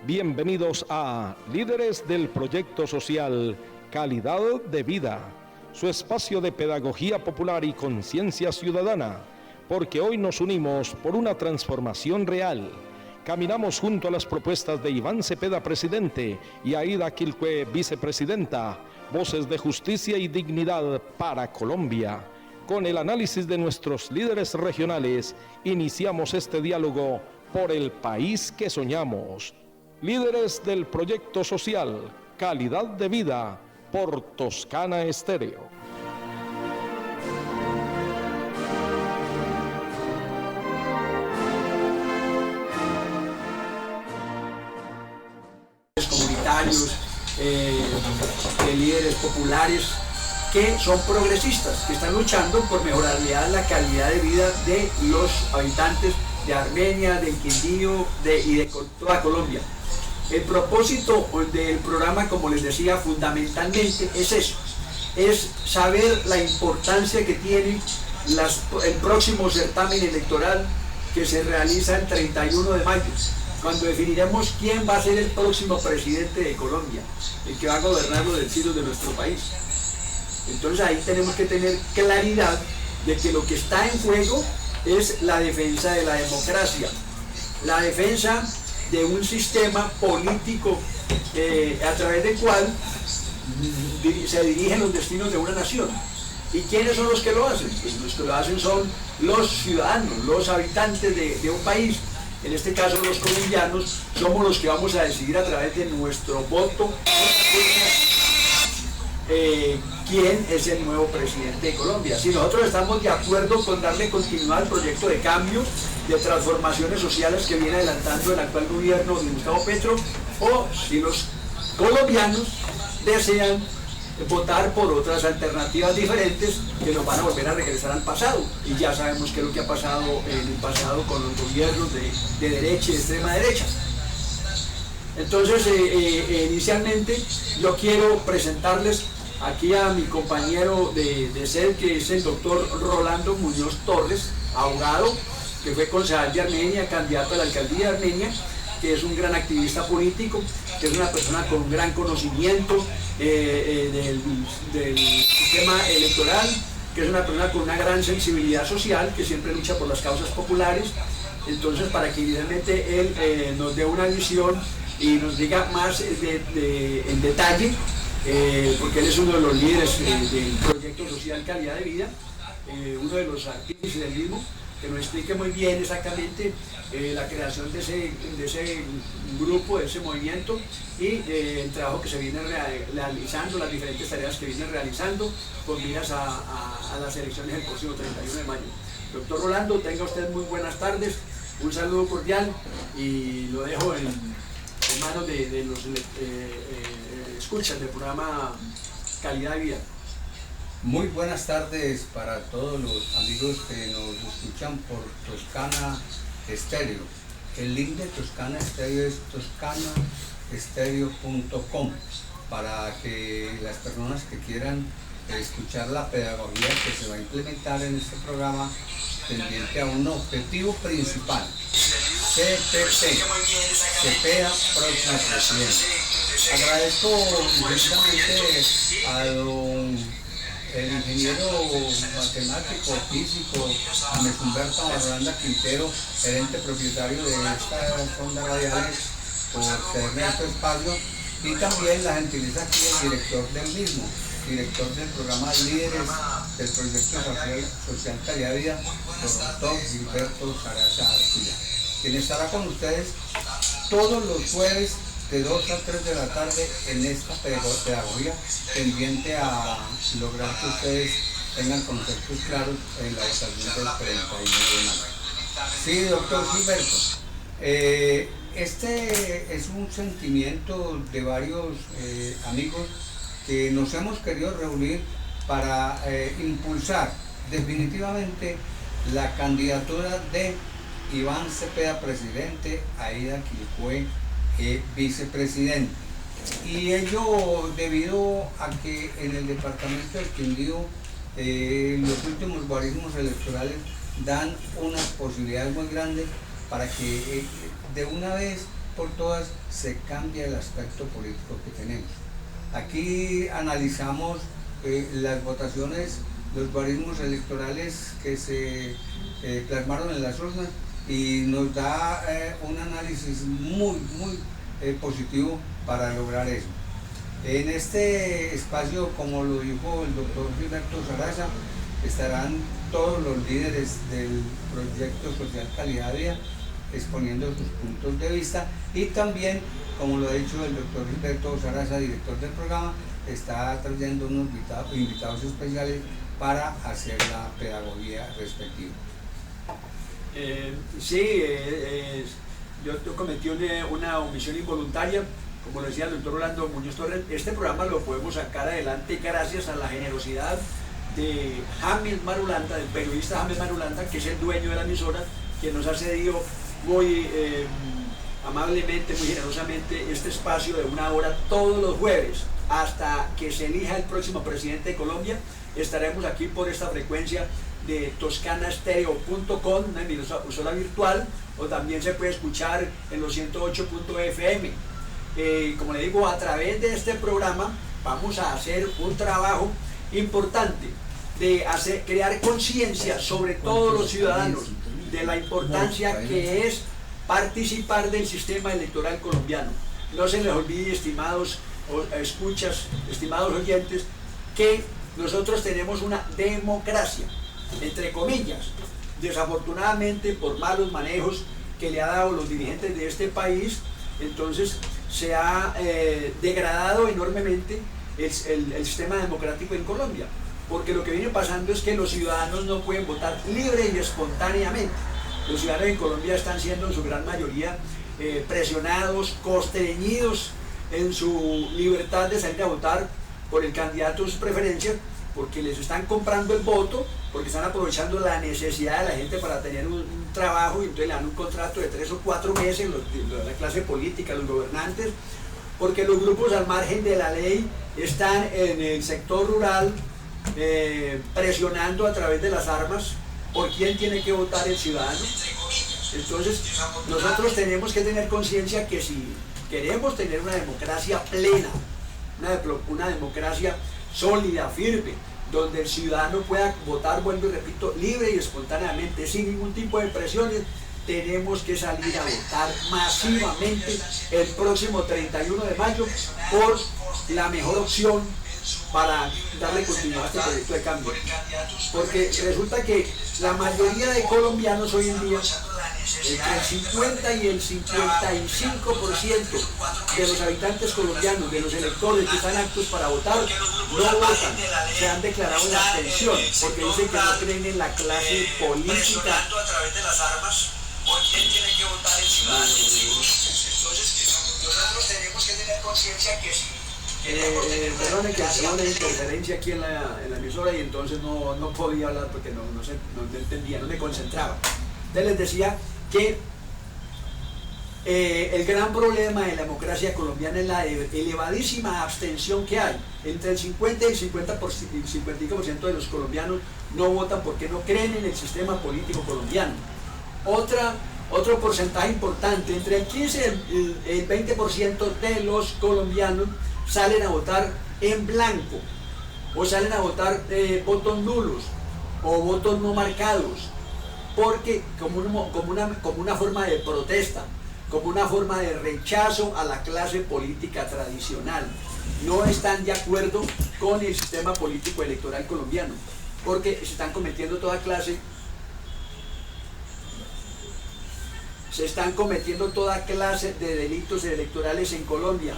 Bienvenidos a Líderes del Proyecto Social Calidad de Vida, su espacio de pedagogía popular y conciencia ciudadana, porque hoy nos unimos por una transformación real. Caminamos junto a las propuestas de Iván Cepeda, presidente, y Aida Quilcue, vicepresidenta, voces de justicia y dignidad para Colombia. Con el análisis de nuestros líderes regionales, iniciamos este diálogo por el país que soñamos. Líderes del Proyecto Social Calidad de Vida por Toscana Estéreo. Comunitarios, de líderes populares que son progresistas, que están luchando por mejorar la calidad de vida de los habitantes de Armenia, del Quindío y de toda Colombia. El propósito del programa, como les decía, fundamentalmente es eso, es saber la importancia que tiene el próximo certamen electoral que se realiza el 31 de mayo, cuando definiremos quién va a ser el próximo presidente de Colombia, el que va a gobernar los destinos de nuestro país. Entonces ahí tenemos que tener claridad de que lo que está en juego es la defensa de la democracia, la defensa de un sistema político a través del cual se dirigen los destinos de una nación. ¿Y quiénes son los que lo hacen? Pues los que lo hacen son los ciudadanos, los habitantes de un país. En este caso los colombianos somos los que vamos a decidir a través de nuestro voto quién es el nuevo presidente de Colombia. Si nosotros estamos de acuerdo con darle continuidad al proyecto de cambio, de transformaciones sociales que viene adelantando el actual gobierno de Gustavo Petro, o si los colombianos desean votar por otras alternativas diferentes que nos van a volver a regresar al pasado. Y ya sabemos qué es lo que ha pasado en el pasado con los gobiernos de derecha y de extrema derecha. Entonces, inicialmente yo quiero presentarles aquí a mi compañero de SED, que es el doctor Rolando Muñoz Torres, abogado, que fue concejal de Armenia, candidato a la alcaldía de Armenia, que es un gran activista político, que es una persona con un gran conocimiento del sistema electoral, que es una persona con una gran sensibilidad social, que siempre lucha por las causas populares. Entonces, para que evidentemente él nos dé una visión y nos diga más en detalle, porque él es uno de los líderes del proyecto social Calidad de Vida, uno de los artífices del mismo, que nos explique muy bien exactamente la creación de ese grupo, de ese movimiento, y el trabajo que se viene realizando, las diferentes tareas que viene realizando con miras a las elecciones del próximo 31 de mayo. Doctor Rolando, tenga usted muy buenas tardes, un saludo cordial y lo dejo en manos de los escuchas del programa Calidad de Vida. Muy buenas tardes para todos los amigos que nos escuchan por Toscana Estéreo. El link de Toscana Estéreo es toscanaestereo.com, para que las personas que quieran escuchar la pedagogía que se va a implementar en este programa, tendiente a un objetivo principal: CPP, CPEA próximo presidente. Agradezco inmensamente el ingeniero matemático, físico, a Humberto Arranda Quintero, gerente propietario de estas ondas radiales, por cederme este espacio, y también la gentileza aquí del director del mismo, director del programa Líderes del Proyecto Social Calidad de Vida, doctor Gilberto Saraza Arcila, quien estará con ustedes todos los jueves de 2 a 3 de la tarde en esta pedagogía tendiente a lograr que ustedes tengan conceptos claros en la votación del 31 de mayo. Sí, doctor Gilberto, este es un sentimiento de varios amigos que nos hemos querido reunir para impulsar definitivamente la candidatura de Iván Cepeda, presidente, Aida Quilcue, vicepresidente. Y ello debido a que en el departamento del Quindío los últimos guarismos electorales dan unas posibilidades muy grandes para que de una vez por todas se cambia el aspecto político que tenemos. Aquí analizamos las votaciones, los guarismos electorales que se plasmaron en las urnas y nos da un análisis muy positivo para lograr eso. En este espacio, como lo dijo el doctor Gilberto Sarasa, estarán todos los líderes del proyecto social Calidad de Vida exponiendo sus puntos de vista, y también, como lo ha dicho el doctor Gilberto Sarasa, director del programa, está trayendo unos invitados especiales para hacer la pedagogía respectiva. Yo cometí una omisión involuntaria, como lo decía el doctor Orlando Muñoz Torres. Este programa lo podemos sacar adelante gracias a la generosidad de James Marulanda, del periodista James Marulanda, que es el dueño de la emisora, que nos ha cedido muy amablemente, muy generosamente este espacio de 1 hora todos los jueves hasta que se elija el próximo presidente de Colombia. Estaremos aquí por esta frecuencia de toscanastereo.com, una emisora virtual, o también se puede escuchar en los 108.fm. Como le digo, a través de este programa vamos a hacer un trabajo importante de crear conciencia sobre todos los ciudadanos de la importancia que es participar del sistema electoral colombiano. No se les olvide, estimados escuchas, estimados oyentes, que nosotros tenemos una democracia, entre comillas. Desafortunadamente, por malos manejos que le ha dado los dirigentes de este país, entonces se ha degradado enormemente el sistema democrático en Colombia, porque lo que viene pasando es que los ciudadanos no pueden votar libre y espontáneamente. Los ciudadanos en Colombia están siendo en su gran mayoría presionados, constreñidos en su libertad de salir a votar por el candidato de sus preferencias, porque les están comprando el voto, porque están aprovechando la necesidad de la gente para tener un trabajo, y entonces le dan un contrato de 3 o 4 meses, la clase política, los gobernantes, porque los grupos al margen de la ley están en el sector rural presionando a través de las armas por quién tiene que votar el ciudadano. Entonces nosotros tenemos que tener conciencia que si queremos tener una democracia plena, una democracia sólida, firme, donde el ciudadano pueda votar, vuelvo y repito, libre y espontáneamente, sin ningún tipo de presiones, tenemos que salir a votar masivamente el próximo 31 de mayo por la mejor opción para darle continuidad a este proyecto de cambio. Porque resulta que la mayoría de colombianos hoy en día, entre el 50 y el 55% de los habitantes colombianos, de los electores que están aptos para votar, no votan, se han declarado en abstención, porque dicen que no creen en la clase política. ¿Por quién tiene que votar el ciudadano? Entonces, nosotros tenemos que tener conciencia que sí. Perdone que hacía una interferencia aquí en la emisora y entonces no podía hablar porque no entendía, no me concentraba. Entonces les decía que el gran problema de la democracia colombiana es la elevadísima abstención que hay. Entre el 50 y el 55% de los colombianos no votan porque no creen en el sistema político colombiano. Otro porcentaje importante, entre el 15 y el 20% de los colombianos salen a votar en blanco, o salen a votar votos nulos o votos no marcados, porque como una forma de protesta, como una forma de rechazo a la clase política tradicional. No están de acuerdo con el sistema político electoral colombiano, porque se están cometiendo toda clase de delitos electorales en Colombia,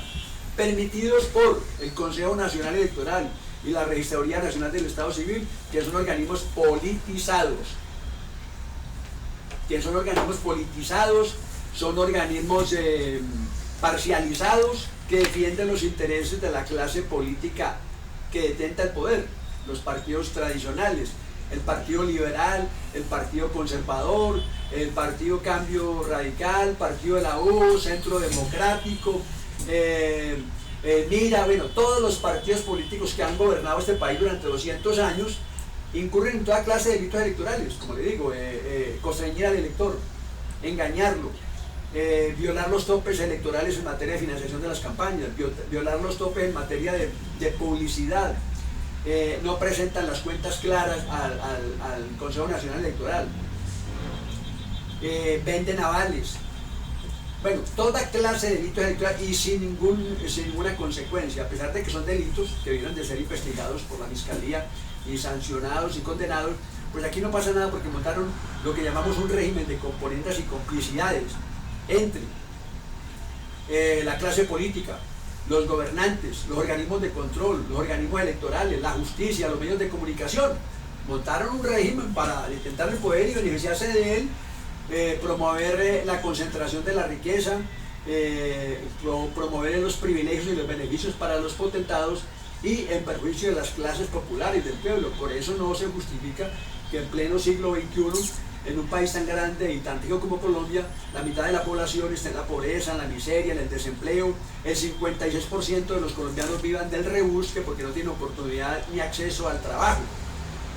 permitidos por el Consejo Nacional Electoral y la Registraduría Nacional del Estado Civil, que son organismos politizados. Son organismos parcializados que defienden los intereses de la clase política que detenta el poder, los partidos tradicionales, el Partido Liberal, el Partido Conservador, el Partido Cambio Radical, Partido de la U, Centro Democrático, todos los partidos políticos que han gobernado este país durante 200 años incurren en toda clase de delitos electorales, como le digo, constreñir al elector, engañarlo, violar los topes electorales en materia de financiación de las campañas, violar los topes en materia de publicidad, no presentan las cuentas claras al Consejo Nacional Electoral, venden avales, bueno, toda clase de delitos electorales y sin ninguna consecuencia, a pesar de que son delitos que debieron de ser investigados por la Fiscalía y sancionados y condenados. Pues aquí no pasa nada porque montaron lo que llamamos un régimen de componendas y complicidades entre la clase política, los gobernantes, los organismos de control, los organismos electorales, la justicia, los medios de comunicación. Montaron un régimen para intentar el poder y beneficiarse de él, promover la concentración de la riqueza, promover los privilegios y los beneficios para los potentados y en perjuicio de las clases populares del pueblo. Por eso no se justifica que en pleno siglo XXI, en un país tan grande y tan rico como Colombia, la mitad de la población esté en la pobreza, en la miseria, en el desempleo, el 56% de los colombianos vivan del rebusque porque no tienen oportunidad ni acceso al trabajo.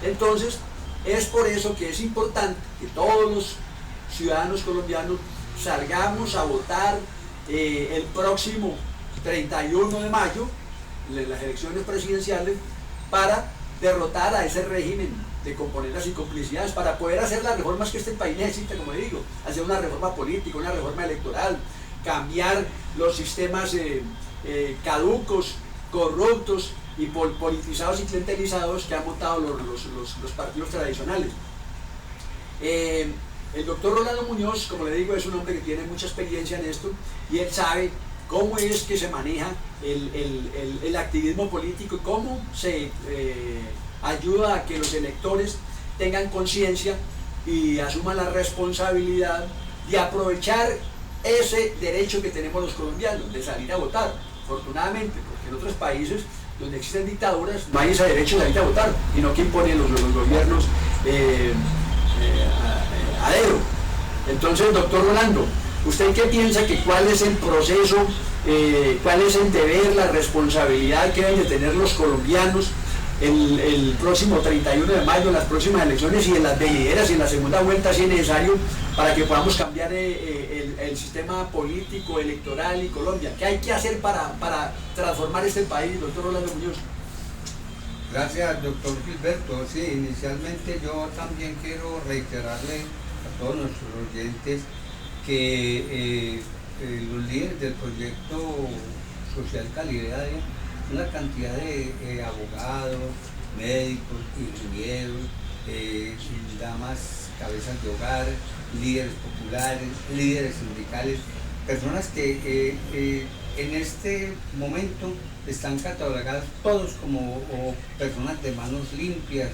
Entonces, es por eso que es importante que todos los ciudadanos colombianos salgamos a votar el próximo 31 de mayo, en las elecciones presidenciales, para derrotar a ese régimen de componendas y complicidades, para poder hacer las reformas que este país necesita, como digo, hacer una reforma política, una reforma electoral, cambiar los sistemas caducos, corruptos y politizados y clientelizados que han montado los partidos tradicionales. El doctor Rolando Muñoz, como le digo, es un hombre que tiene mucha experiencia en esto y él sabe cómo es que se maneja el activismo político y cómo se ayuda a que los electores tengan conciencia y asuman la responsabilidad de aprovechar ese derecho que tenemos los colombianos de salir a votar. Afortunadamente, porque en otros países donde existen dictaduras no hay ese derecho de salir a votar, sino que imponen los gobiernos a dedo. Entonces, doctor Rolando, ¿usted qué piensa que cuál es el proceso, cuál es el deber, la responsabilidad que deben de tener los colombianos el próximo 31 de mayo, en las próximas elecciones y en las venideras y en la segunda vuelta si es necesario, para que podamos cambiar el sistema político, electoral y Colombia? ¿Qué hay que hacer para transformar este país, doctor Rolando Muñoz? Gracias, doctor Gilberto. Sí, inicialmente yo también quiero reiterarle a todos nuestros oyentes que los líderes del proyecto social Calidad, una cantidad de abogados, médicos, ingenieros, damas, cabezas de hogar, líderes populares, líderes sindicales, personas que en este momento están catalogadas todos como personas de manos limpias,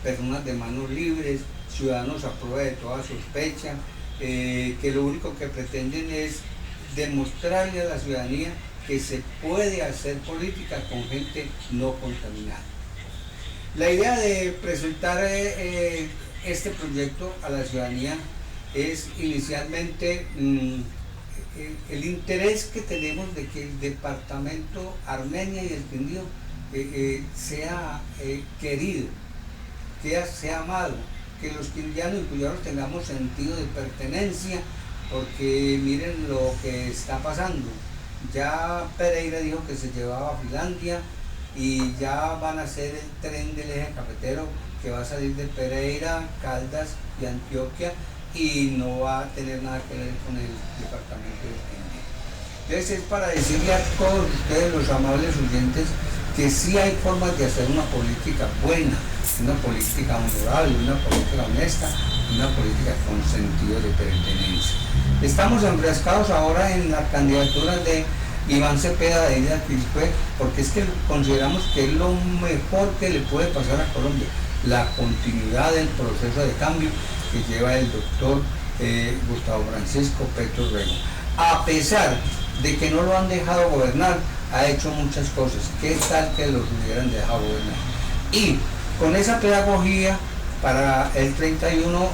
personas de manos libres, ciudadanos a prueba de toda sospecha, que lo único que pretenden es demostrarle a la ciudadanía que se puede hacer política con gente no contaminada. La idea de presentar este proyecto a la ciudadanía es inicialmente el interés que tenemos de que el departamento Armenia y el Quindío sea querido, que sea amado, que los quindianos y cuyaros tengamos sentido de pertenencia, porque miren lo que está pasando. Ya Pereira dijo que se llevaba a Finlandia y ya van a hacer el tren del eje cafetero que va a salir de Pereira, Caldas y Antioquia y no va a tener nada que ver con el departamento de Quindío. Entonces es para decirle a todos ustedes, los amables oyentes, que sí hay formas de hacer una política buena, una política honorable, una política honesta, una política con sentido de pertenencia. Estamos enfrascados ahora en la candidatura de Iván Cepeda de Ida Quispe, porque es que consideramos que es lo mejor que le puede pasar a Colombia, la continuidad del proceso de cambio que lleva el doctor Gustavo Francisco Petro Rego. A pesar de que no lo han dejado gobernar, ha hecho muchas cosas. ¿Qué tal que los hubieran dejado gobernar? Y con esa pedagogía, para el 31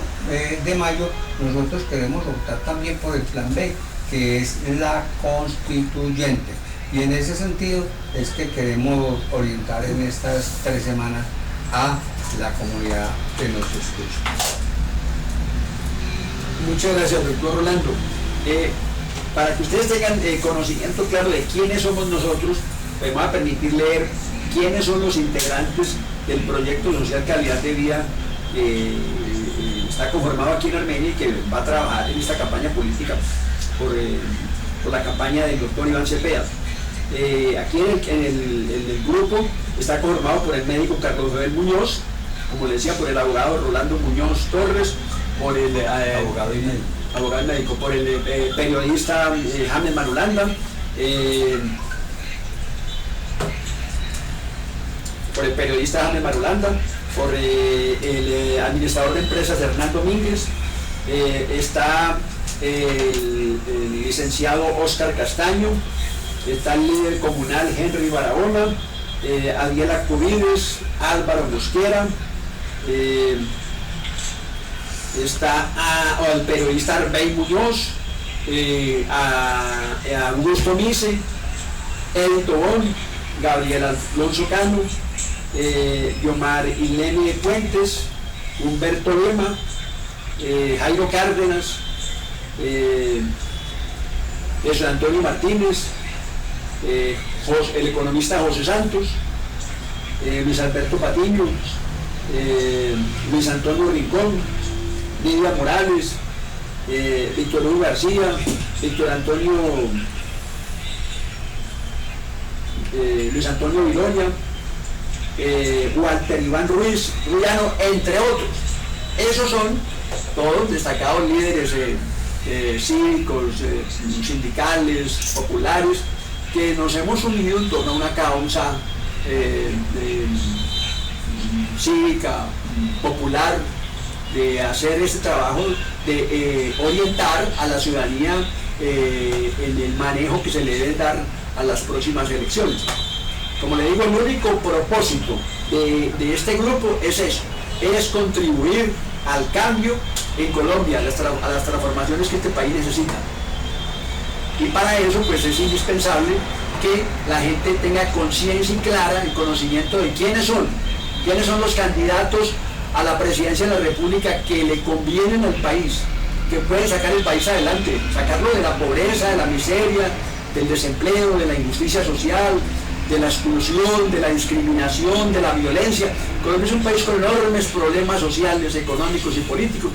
de mayo, nosotros queremos optar también por el plan B, que es la constituyente. Y en ese sentido es que queremos orientar en estas 3 semanas a la comunidad que nos escucha. Muchas gracias, doctor Rolando. para que ustedes tengan conocimiento claro de quiénes somos nosotros, me voy a permitir leer quiénes son los integrantes del proyecto social Calidad de Vida que está conformado aquí en Armenia y que va a trabajar en esta campaña política por la campaña del doctor Iván Cepeda. Aquí en el grupo está conformado por el médico Carlos Joel Muñoz, como le decía, por el abogado Rolando Muñoz Torres, por el abogado y médico, por el periodista James Marulanda, por el periodista James Marulanda, por el administrador de empresas Hernán Domínguez, está el licenciado Óscar Castaño, está el líder comunal Henry Barahona, Adiela Cubides, Álvaro Mosquera, está el periodista Arbey Muñoz, a Augusto Mise, Eddie Tobón, Gabriel Alonso Cano, Yomar Ilene Puentes, Humberto Lema, Jairo Cárdenas, José Antonio Martínez, el economista José Santos, Luis Alberto Patiño, Luis Antonio Rincón, Lidia Morales, Víctor Hugo García, Víctor Antonio, Luis Antonio Viloria, Walter Iván Ruiz, Ruiano, entre otros. Esos son todos destacados líderes cívicos, sindicales, populares, que nos hemos unido en torno a una causa cívica, popular, de hacer este trabajo de orientar a la ciudadanía en el manejo que se le debe dar a las próximas elecciones. Como le digo, el único propósito de este grupo es eso, es contribuir al cambio en Colombia, a las transformaciones que este país necesita. Y para eso pues es indispensable que la gente tenga conciencia y clara el conocimiento de quiénes son los candidatos a la presidencia de la República que le convienen al país, que pueden sacar el país adelante, sacarlo de la pobreza, de la miseria, del desempleo, de la injusticia social, de la exclusión, de la discriminación, de la violencia. Colombia es un país con enormes problemas sociales, económicos y políticos,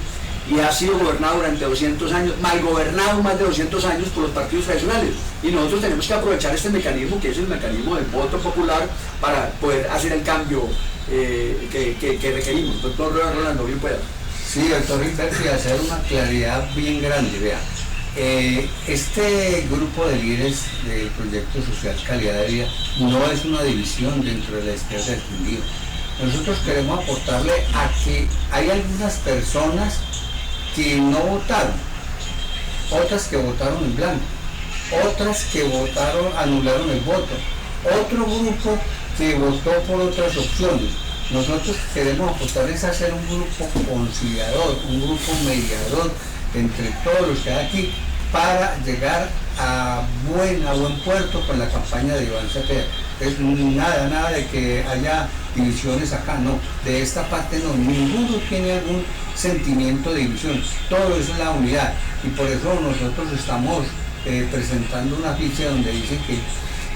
y ha sido gobernado durante 200 años, mal gobernado más de 200 años por los partidos tradicionales. Y nosotros tenemos que aprovechar este mecanismo, que es el mecanismo del voto popular, para poder hacer el cambio que requerimos. Doctor Rolando, bien pueda. Sí, doctor Gilberto, y hacer una claridad bien grande, vea. Este grupo de líderes del proyecto social Calidad de Vida no es una división dentro de la izquierda extendida. Nosotros queremos aportarle a que hay algunas personas que no votaron, otras que votaron en blanco, otras que anularon el voto, otro grupo que votó por otras opciones. Nosotros queremos aportarles a hacer un grupo conciliador, un grupo mediador entre todos los que hay aquí para llegar a buen puerto con la campaña de Iván Cepeda. Es nada de que haya divisiones acá, no, de esta parte no, ninguno tiene algún sentimiento de división, todo eso es la unidad, y por eso nosotros estamos presentando una ficha donde dice que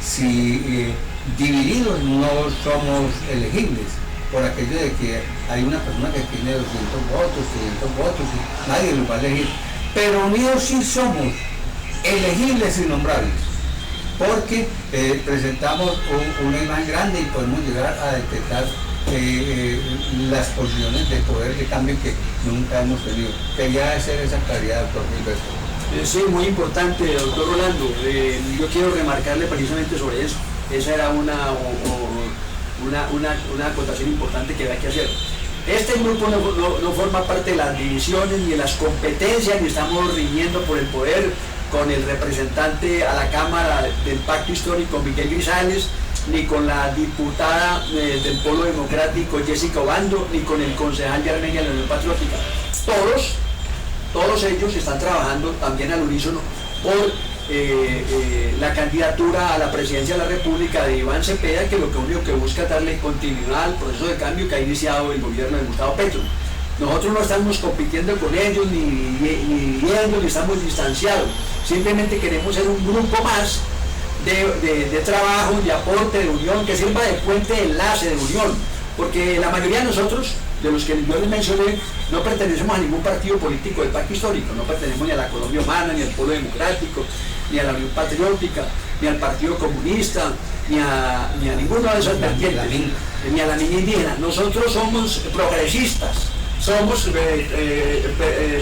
si divididos no somos elegibles, por aquello de que hay una persona que tiene 200 votos, 500 votos, y nadie los va a elegir, pero unidos sí somos elegibles y nombrables, porque presentamos una imagen grande y podemos llegar a detectar las posiciones de poder de cambio que nunca hemos tenido. Quería hacer esa claridad, doctor Gilberto. Sí, muy importante, doctor Rolando. Yo quiero remarcarle precisamente sobre eso. Esa era una acotación importante que había que hacer. Este grupo no forma parte de las divisiones ni de las competencias, ni estamos riñendo por el poder con el representante a la Cámara del Pacto Histórico Miguel Grisales, ni con la diputada del Polo Democrático Jessica Obando, ni con el concejal de Armenia de la Unión Patriótica. Todos ellos están trabajando también al unísono por la candidatura a la presidencia de la República de Iván Cepeda, que lo único que busca es darle continuidad al proceso de cambio que ha iniciado el gobierno de Gustavo Petro. Nosotros no estamos compitiendo con ellos, ni viendo, ni estamos distanciados. Simplemente queremos ser un grupo más de trabajo, de aporte, de unión, que sirva de puente de enlace, de unión. Porque la mayoría de nosotros, de los que yo les mencioné, no pertenecemos a ningún partido político del pacto histórico, no pertenecemos ni a la Colombia Humana, ni al Polo Democrático, ni a la Unión Patriótica, ni al Partido Comunista, ni a ninguna de esas vertientes, ni a la niña indígena. Nosotros somos progresistas, somos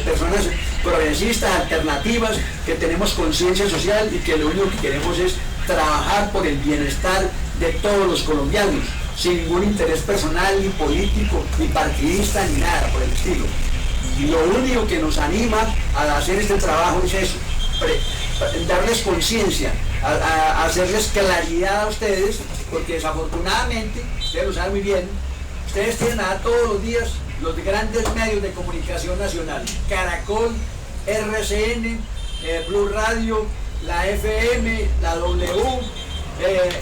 personas progresistas, alternativas, que tenemos conciencia social y que lo único que queremos es trabajar por el bienestar de todos los colombianos, sin ningún interés personal, ni político, ni partidista, ni nada por el estilo. Y lo único que nos anima a hacer este trabajo es eso, darles conciencia, a hacerles claridad a ustedes, porque desafortunadamente, ustedes lo saben muy bien, ustedes tienen todos los días los grandes medios de comunicación nacional, Caracol, RCN, Blue Radio, la FM, la W,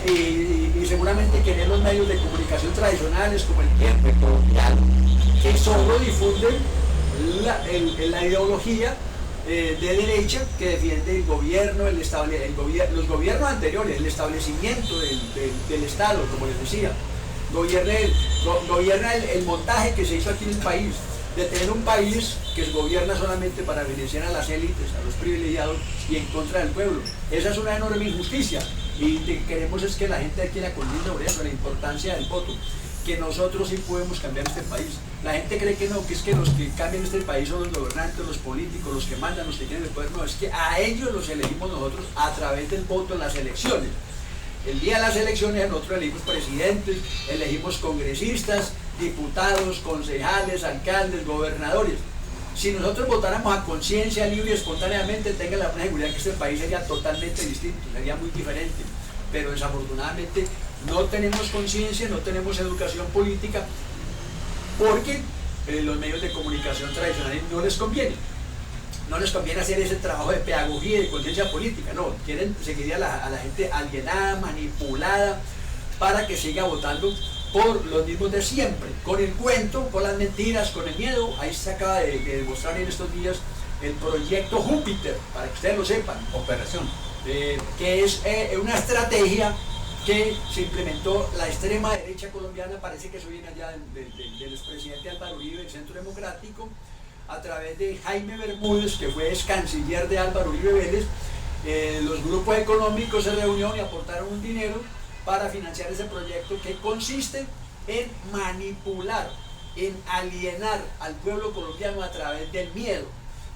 y seguramente que los medios de comunicación tradicionales como el Tiempo, el Colombiano, que solo difunden la ideología de derecha que defiende el gobierno, los gobiernos anteriores, el establecimiento del Estado, como les decía. Gobierna el montaje que se hizo aquí en el país, de tener un país que gobierna solamente para beneficiar a las élites, a los privilegiados y en contra del pueblo. Esa es una enorme injusticia y lo que queremos es que la gente aquí la conciencie sobre eso, la importancia del voto, que nosotros sí podemos cambiar este país. La gente cree que no, que es que los que cambian este país son los gobernantes, los políticos, los que mandan, los que tienen el poder. No, es que a ellos los elegimos nosotros a través del voto en las elecciones. El día de las elecciones nosotros elegimos presidentes, elegimos congresistas, diputados, concejales, alcaldes, gobernadores. Si nosotros votáramos a conciencia libre y espontáneamente, tengan la plena seguridad que este país sería totalmente distinto, sería muy diferente. Pero desafortunadamente no tenemos conciencia, no tenemos educación política, porque los medios de comunicación tradicionales no les conviene. No les conviene hacer ese trabajo de pedagogía y de conciencia política, no, quieren seguir a la gente alienada, manipulada, para que siga votando por los mismos de siempre, con el cuento, con las mentiras, con el miedo. Ahí se acaba de demostrar en estos días el proyecto Júpiter, para que ustedes lo sepan. Operación. Que es una estrategia que se implementó la extrema derecha colombiana, parece que eso viene allá del expresidente Álvaro Uribe, del Centro Democrático, a través de Jaime Bermúdez, que fue ex canciller de Álvaro Uribe Vélez. Los grupos económicos se reunieron y aportaron un dinero para financiar ese proyecto, que consiste en manipular, en alienar al pueblo colombiano a través del miedo.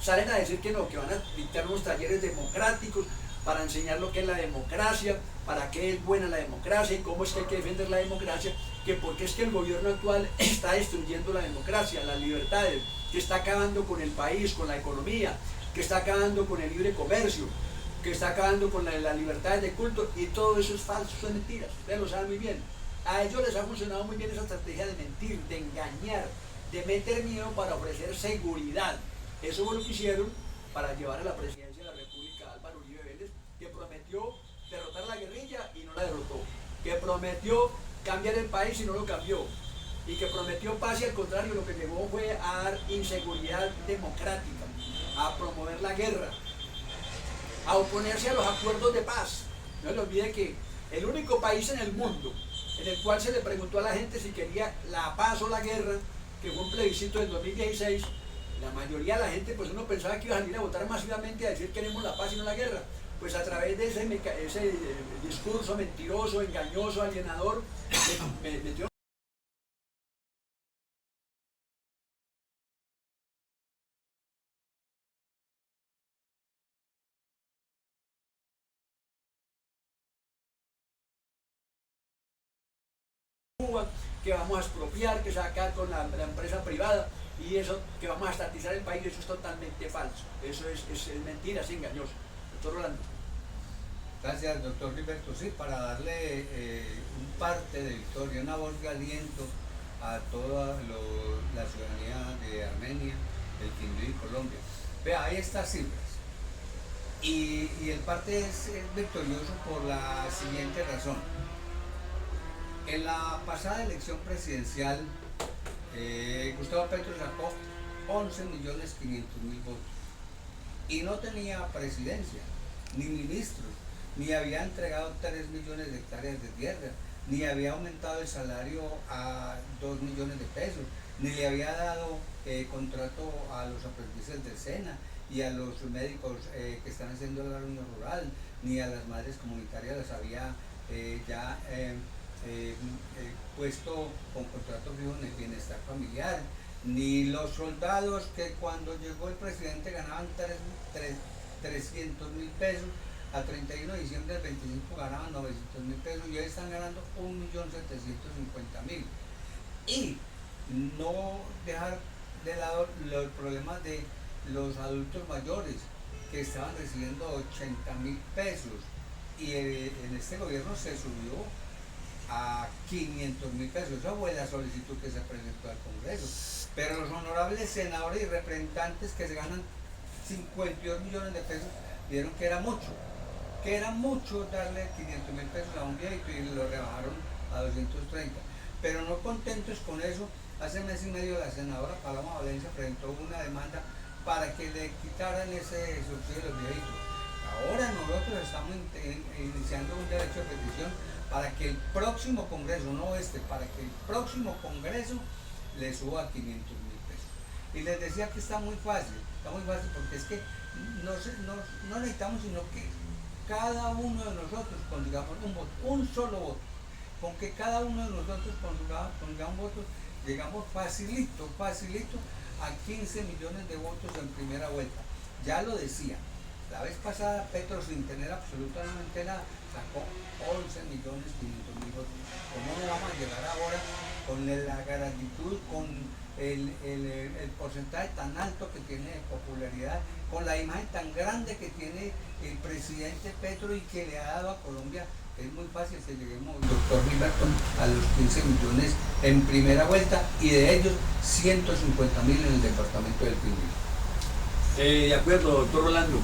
Salen a decir que no, que van a dictar unos talleres democráticos para enseñar lo que es la democracia, para qué es buena la democracia y cómo es que hay que defender la democracia, que porque es que el gobierno actual está destruyendo la democracia, las libertades, que está acabando con el país, con la economía, que está acabando con el libre comercio, que está acabando con la libertad de culto, y todo eso es falso, son mentiras, ustedes lo saben muy bien. A ellos les ha funcionado muy bien esa estrategia de mentir, de engañar, de meter miedo para ofrecer seguridad. Eso fue lo que hicieron para llevar a la presidencia de la República a Álvaro Uribe Vélez, que prometió derrotar a la guerrilla y no la derrotó, que prometió cambiar el país y no lo cambió, y que prometió paz y al contrario lo que llegó fue a dar inseguridad democrática, a promover la guerra, a oponerse a los acuerdos de paz. No se olvide que el único país en el mundo en el cual se le preguntó a la gente si quería la paz o la guerra, que fue un plebiscito del 2016, la mayoría de la gente, pues uno pensaba que iba a salir a votar masivamente a decir queremos la paz y no la guerra. Pues a través de ese discurso mentiroso, engañoso, alienador, metió Cuba, que vamos a expropiar, que se va a quedar con la empresa privada, y eso, que vamos a estatizar el país. Eso es totalmente falso, eso es mentira, es engañoso. Doctor Rolando. Gracias, doctor Gilberto. Sí, para darle un parte de victoria, una voz de aliento a toda la ciudadanía de Armenia, el Quindío y Colombia. Vea, hay estas cifras. Y el parte es victorioso por la siguiente razón. En la pasada elección presidencial, Gustavo Petro sacó 11.500.000 votos y no tenía presidencia, ni ministros, ni había entregado 3 millones de hectáreas de tierra, ni había aumentado el salario a 2 millones de pesos, ni le había dado contrato a los aprendices del SENA y a los médicos que están haciendo la reunión rural, ni a las madres comunitarias las había puesto con contrato fijo en el bienestar familiar, ni los soldados que cuando llegó el presidente ganaban 300.000 pesos, a 31 de diciembre del 25 ganaban 900.000 pesos y hoy están ganando 1.750.000. Y no dejar de lado los problemas de los adultos mayores que estaban recibiendo 80.000 pesos y en este gobierno se subió a 500.000 pesos. Esa fue la solicitud que se presentó al Congreso. Pero los honorables senadores y representantes que se ganan 52 millones de pesos vieron que era mucho darle 500.000 pesos a un viejito y lo rebajaron a 230. Pero no contentos con eso, hace mes y medio la senadora Paloma Valencia presentó una demanda para que le quitaran ese subsidio a los viejitos. Ahora nosotros estamos iniciando un derecho de petición para que el próximo Congreso, para que el próximo Congreso le suba a 500.000 pesos. Y les decía que está muy fácil porque es que no necesitamos sino que cada uno de nosotros consigamos un voto, un solo voto. Con que cada uno de nosotros consiga un voto, llegamos facilito a 15 millones de votos en primera vuelta. Ya lo decía, la vez pasada Petro, sin tener absolutamente nada, sacó 11.500.000 votos. ¿Cómo no vamos a llegar ahora con la gratitud, con el porcentaje tan alto que tiene de popularidad, con la imagen tan grande que tiene el presidente Petro y que le ha dado a Colombia? Es muy fácil que lleguemos, doctor Riverton, a los 15 millones en primera vuelta y de ellos 150.000 en el departamento del Pindío. De acuerdo, doctor Rolando.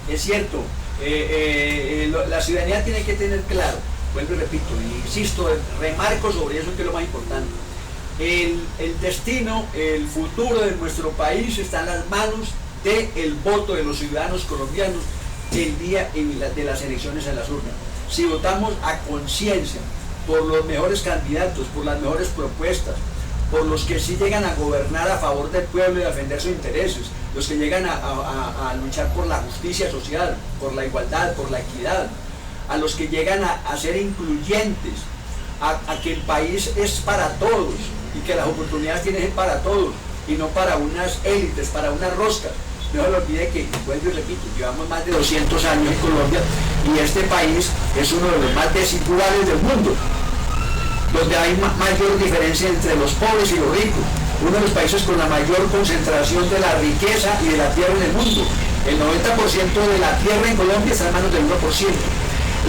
Es cierto, la ciudadanía tiene que tener claro, vuelvo y repito, insisto, remarco sobre eso que es lo más importante. El destino, el futuro de nuestro país está en las manos del voto de los ciudadanos colombianos el día de las elecciones en las urnas. Si votamos a conciencia por los mejores candidatos, por las mejores propuestas, por los que sí llegan a gobernar a favor del pueblo y a defender sus intereses, los que llegan a luchar por la justicia social, por la igualdad, por la equidad, a los que llegan a ser incluyentes, a que el país es para todos y que las oportunidades tienen que ser para todos y no para unas élites, para unas roscas. No se lo olvide que, vuelvo y repito, llevamos más de 200 años en Colombia y este país es uno de los más desiguales del mundo, donde hay mayor diferencia entre los pobres y los ricos, uno de los países con la mayor concentración de la riqueza y de la tierra en el mundo. El 90% de la tierra en Colombia está en manos del 1%.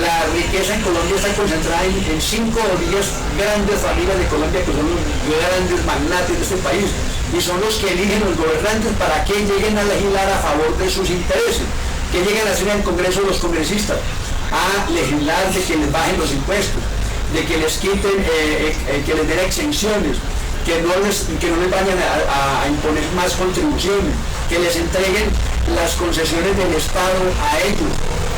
La riqueza en Colombia está concentrada en 5 o 10 grandes familias de Colombia que son los grandes magnates de este país y son los que eligen los gobernantes para que lleguen a legislar a favor de sus intereses, que lleguen a hacer en el Congreso los congresistas, a legislar de que les bajen los impuestos, de que les quiten, que les den exenciones, que no les vayan a imponer más contribuciones, que les entreguen las concesiones del Estado a ellos,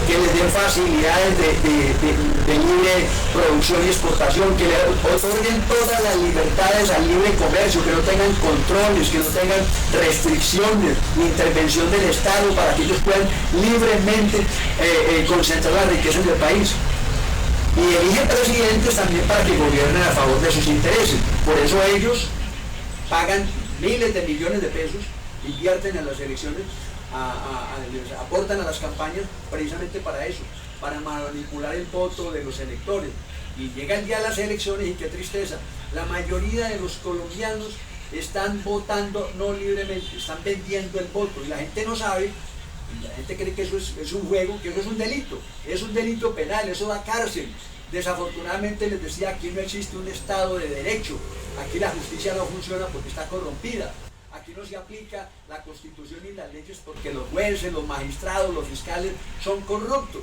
que les den facilidades de libre producción y exportación, que le otorguen todas las libertades al libre comercio, que no tengan controles, que no tengan restricciones ni intervención del Estado para que ellos puedan libremente concentrar las riquezas del país. Y eligen presidentes también para que gobiernen a favor de sus intereses. Por eso ellos pagan miles de millones de pesos, invierten en las elecciones, aportan a las campañas precisamente para eso, para manipular el voto de los electores. Y llega el día de las elecciones y qué tristeza, la mayoría de los colombianos están votando no libremente, están vendiendo el voto y la gente no sabe. La gente cree que eso es un juego, que eso es un delito penal, eso da cárcel. Desafortunadamente les decía, aquí no existe un Estado de derecho, aquí la justicia no funciona porque está corrompida, aquí no se aplica la Constitución y las leyes porque los jueces, los magistrados, los fiscales son corruptos,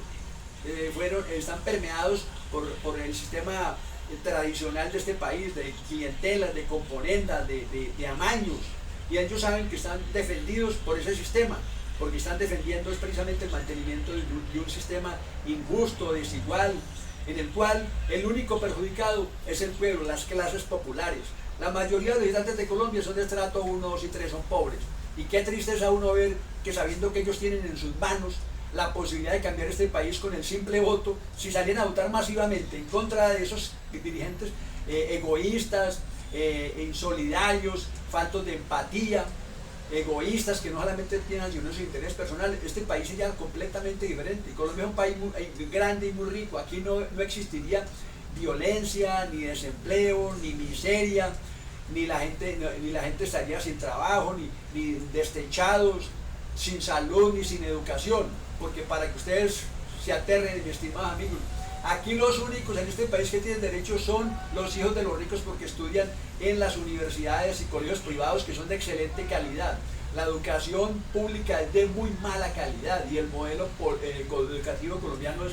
están permeados por el sistema tradicional de este país, de clientelas, de componendas, de amaños, y ellos saben que están defendidos por ese sistema, porque están defendiendo es precisamente el mantenimiento de un sistema injusto, desigual, en el cual el único perjudicado es el pueblo, las clases populares. La mayoría de los habitantes de Colombia son de estrato 1, 2 y 3, son pobres. Y qué tristeza uno ver que sabiendo que ellos tienen en sus manos la posibilidad de cambiar este país con el simple voto, si salían a votar masivamente en contra de esos dirigentes egoístas, insolidarios, faltos de empatía, egoístas, que no solamente tienen su interés personal, este país sería completamente diferente. Colombia es un país muy grande y muy rico, aquí no existiría violencia, ni desempleo, ni miseria, ni la gente estaría sin trabajo, ni destechados, sin salud, ni sin educación, porque para que ustedes se aterren, mis estimados amigos, aquí los únicos en este país que tienen derecho son los hijos de los ricos, porque estudian en las universidades y colegios privados que son de excelente calidad. La educación pública es de muy mala calidad y el modelo educativo colombiano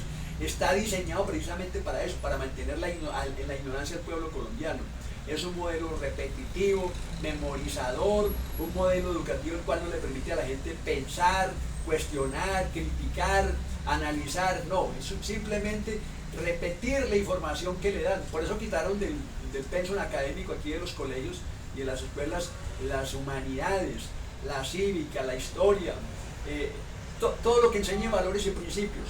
está diseñado precisamente para eso, para mantener en la ignorancia del pueblo colombiano. Es un modelo repetitivo, memorizador, un modelo educativo el cual no le permite a la gente pensar, cuestionar, criticar, analizar. No, es simplemente repetir la información que le dan. Por eso quitaron del pensum académico aquí de los colegios y de las escuelas las humanidades, la cívica, la historia, todo lo que enseñe valores y principios,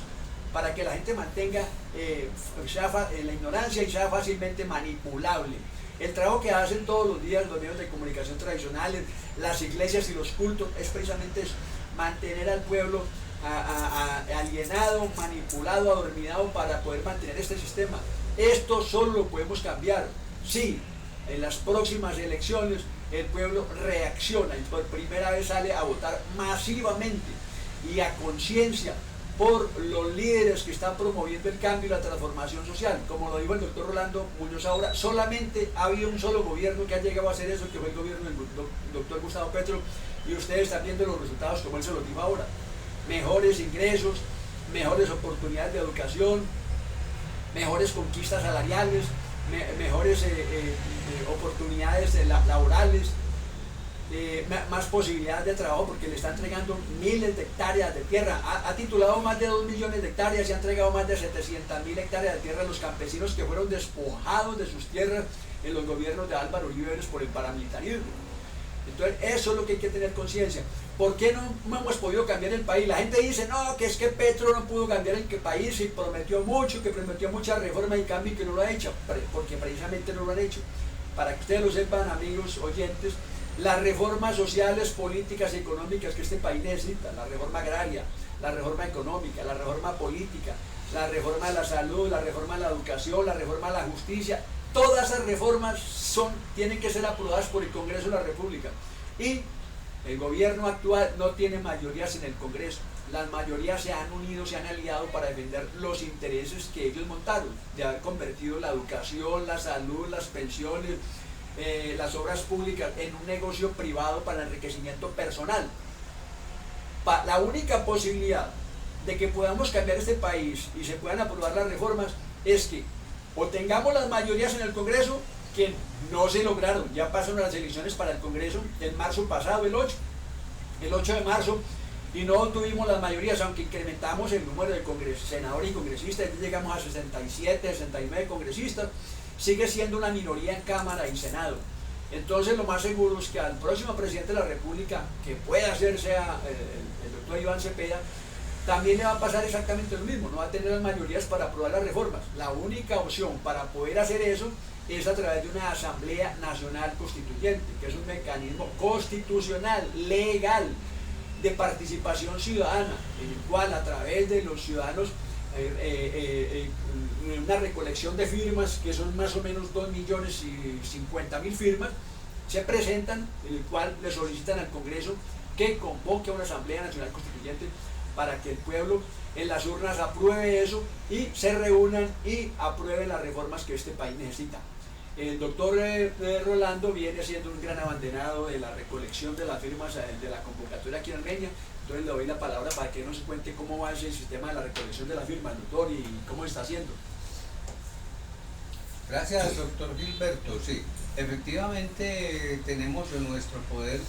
para que la gente mantenga la ignorancia y sea fácilmente manipulable. El trabajo que hacen todos los días los medios de comunicación tradicionales, las iglesias y los cultos, es precisamente eso, mantener al pueblo alienado, manipulado, adormilado, para poder mantener este sistema. Esto solo lo podemos cambiar si en las próximas elecciones el pueblo reacciona y por primera vez sale a votar masivamente y a conciencia por los líderes que están promoviendo el cambio y la transformación social. Como lo dijo el doctor Rolando Muñoz ahora, solamente ha habido un solo gobierno que ha llegado a hacer eso, que fue el gobierno del doctor Gustavo Petro, y ustedes están viendo los resultados como él se los dijo ahora. Mejores ingresos, mejores oportunidades de educación, mejores conquistas salariales, mejores oportunidades laborales, más posibilidades de trabajo, porque le está entregando miles de hectáreas de tierra. Ha titulado más de 2 millones de hectáreas y ha entregado más de 700.000 hectáreas de tierra a los campesinos que fueron despojados de sus tierras en los gobiernos de Álvaro Uribe Vélez por el paramilitarismo. Entonces eso es lo que hay que tener conciencia. ¿Por qué no hemos podido cambiar el país? La gente dice, no, que es que Petro no pudo cambiar el país y prometió mucho, que prometió muchas reformas y cambio y que no lo ha hecho, porque precisamente no lo han hecho. Para que ustedes lo sepan, amigos oyentes, las reformas sociales, políticas y económicas que este país necesita, la reforma agraria, la reforma económica, la reforma política, la reforma de la salud, la reforma de la educación, la reforma de la justicia, todas esas reformas tienen que ser aprobadas por el Congreso de la República. Y el gobierno actual no tiene mayorías en el Congreso. Las mayorías se han unido, se han aliado para defender los intereses que ellos montaron, de haber convertido la educación, la salud, las pensiones, las obras públicas en un negocio privado para enriquecimiento personal. La única posibilidad de que podamos cambiar este país y se puedan aprobar las reformas es que o tengamos las mayorías en el Congreso, que no se lograron. Ya pasaron las elecciones para el Congreso en marzo pasado, el 8 de marzo, y no tuvimos las mayorías, aunque incrementamos el número de senadores y congresistas, llegamos a 67, 69 congresistas, sigue siendo una minoría en Cámara y Senado. Entonces lo más seguro es que al próximo presidente de la República, que pueda ser sea el doctor Iván Cepeda, también le va a pasar exactamente lo mismo, no va a tener las mayorías para aprobar las reformas. La única opción para poder hacer eso es a través de una Asamblea Nacional Constituyente, que es un mecanismo constitucional, legal, de participación ciudadana, en el cual a través de los ciudadanos, una recolección de firmas, que son más o menos 2.050.000 firmas, se presentan, en el cual le solicitan al Congreso que convoque a una Asamblea Nacional Constituyente para que el pueblo en las urnas apruebe eso y se reúnan y aprueben las reformas que este país necesita. El doctor Rolando viene siendo un gran abanderado de la recolección de las firmas de la convocatoria aquí en Armenia. Entonces le doy la palabra para que nos cuente cómo va ese sistema de la recolección de las firmas, doctor, y cómo está haciendo. Gracias, doctor Gilberto. Sí, efectivamente tenemos en nuestro poder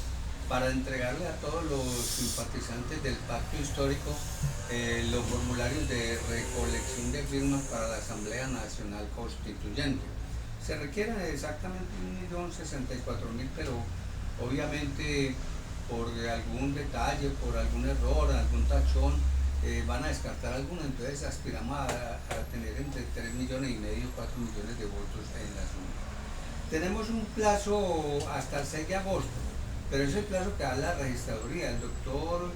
para entregarle a todos los simpatizantes del pacto histórico los formularios de recolección de firmas para la Asamblea Nacional Constituyente. Se requieren exactamente 1.064.000, pero obviamente por algún detalle, por algún error, algún tachón, van a descartar algunos, entonces aspiramos a tener entre 3,5 millones y 4 millones de votos en la Asamblea. Tenemos un plazo hasta el 6 de agosto, pero es el plazo que da la registraduría. El doctor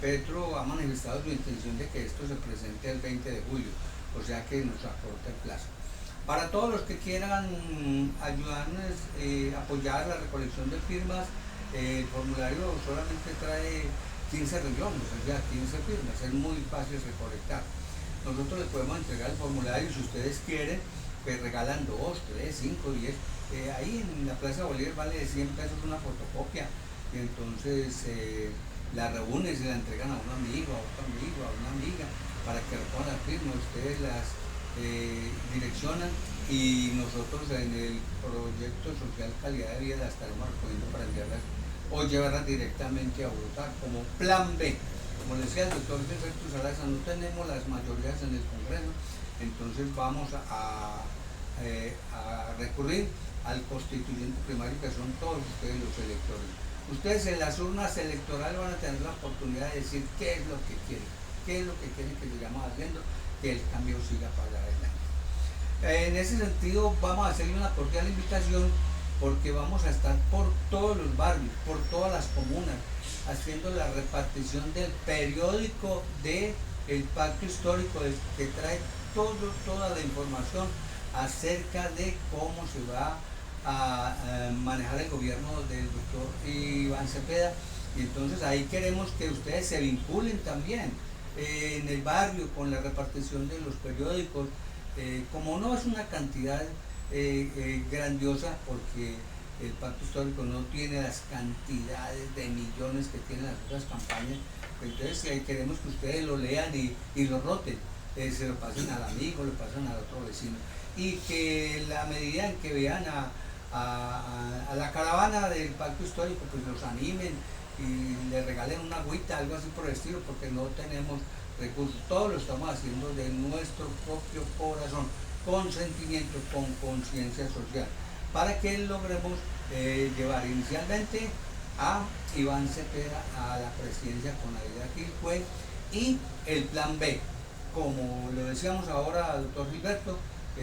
Petro ha manifestado su intención de que esto se presente el 20 de julio, o sea que nos acorta el plazo. Para todos los que quieran ayudarnos, apoyar la recolección de firmas, el formulario solamente trae 15 renglones, o sea, 15 firmas, es muy fácil recolectar. Nosotros les podemos entregar el formulario, si ustedes quieren, pues regalan 2, 3, 5, 10. Ahí en la Plaza Bolívar vale 100 pesos una fotocopia, y entonces la reúnen, se la entregan a un amigo, a otro amigo, a una amiga, para que recojan las firmas, ustedes las direccionan y nosotros en el proyecto social calidad de vida las estaremos recogiendo para enviarlas o llevarlas directamente a Bogotá como plan B. Como decía el doctor Gilberto Salaza, no tenemos las mayorías en el Congreso, entonces vamos a recurrir al constituyente primario, que son todos ustedes los electores. Ustedes en las urnas electorales van a tener la oportunidad de decir qué es lo que quieren, qué es lo que quieren que sigamos haciendo, que el cambio siga para adelante. En ese sentido vamos a hacerle una cordial invitación, porque vamos a estar por todos los barrios, por todas las comunas, haciendo la repartición del periódico del pacto histórico, que trae toda la información acerca de cómo se va a manejar el gobierno del doctor Iván Cepeda. Y entonces ahí queremos que ustedes se vinculen también en el barrio con la repartición de los periódicos. Como no es una cantidad grandiosa, porque el pacto histórico no tiene las cantidades de millones que tienen las otras campañas, entonces queremos que ustedes lo lean y lo roten, se lo pasen al amigo, lo pasen al otro vecino, y que la medida en que vean a la caravana del pacto histórico, pues los animen y le regalen una agüita, algo así por el estilo, porque no tenemos recursos. Todo lo estamos haciendo de nuestro propio corazón, con sentimiento, con conciencia social, para que logremos llevar inicialmente a Iván Cepeda a la presidencia con Aida Quilpué, y el plan B, como lo decíamos ahora, doctor Gilberto,